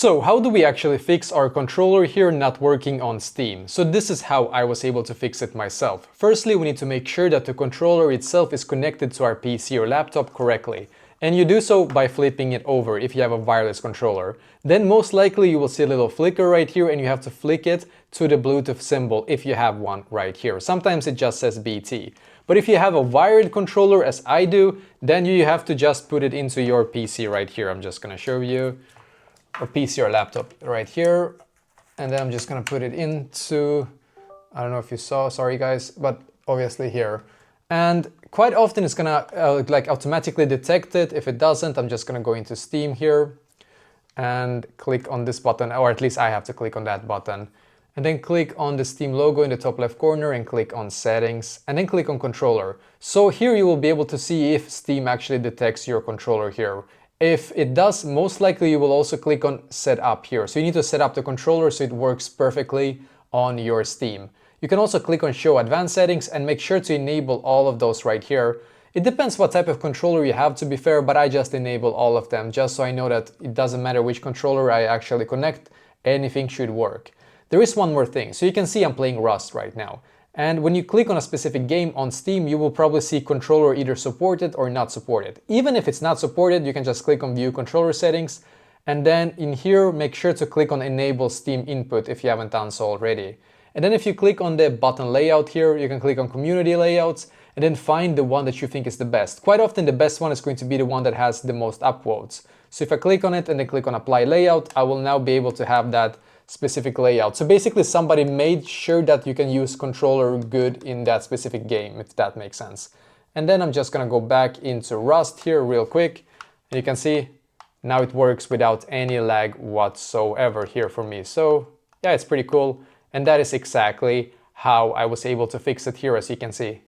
So how do we actually fix our controller here not working on Steam? So this is how I was able to fix it myself. Firstly, we need to make sure that the controller itself is connected to our PC or laptop correctly. And you do so by flipping it over if you have a wireless controller. Then most likely you will see a little flicker right here and you have to flick it to the Bluetooth symbol if you have one right here. Sometimes it just says BT. But if you have a wired controller as I do, then you have to just put it into your PC right here. I'm just gonna show you. Or PC or laptop right here, and then I'm just gonna put it into, I don't know if you saw, sorry guys, but obviously here. And quite often it's gonna like automatically detect it. If it doesn't, I'm just gonna go into Steam here and click on this button, or at least I have to click on that button. And then click on the Steam logo in the top left corner and click on settings and then click on controller. So here you will be able to see if Steam actually detects your controller here. If it does, most likely you will also click on set up here. So you need to set up the controller so it works perfectly on your Steam. You can also click on show advanced settings and make sure to enable all of those right here. It depends what type of controller you have, to be fair, but I just enable all of them just so I know that it doesn't matter which controller I actually connect, anything should work. There is one more thing. So you can see I'm playing Rust right now. And when you click on a specific game on Steam, you will probably see controller either supported or not supported. Even if it's not supported, you can just click on view controller settings. And then in here, make sure to click on enable Steam input if you haven't done so already. And then if you click on the button layout here, you can click on community layouts and then find the one that you think is the best. Quite often the best one is going to be the one that has the most upvotes. So if I click on it and then click on apply layout, I will now be able to have that specific layout. So basically somebody made sure that you can use controller good in that specific game, if that makes sense. And then I'm just gonna go back into Rust here real quick. And you can see now it works without any lag whatsoever here for me. So yeah, it's pretty cool. And that is exactly how I was able to fix it here, as you can see.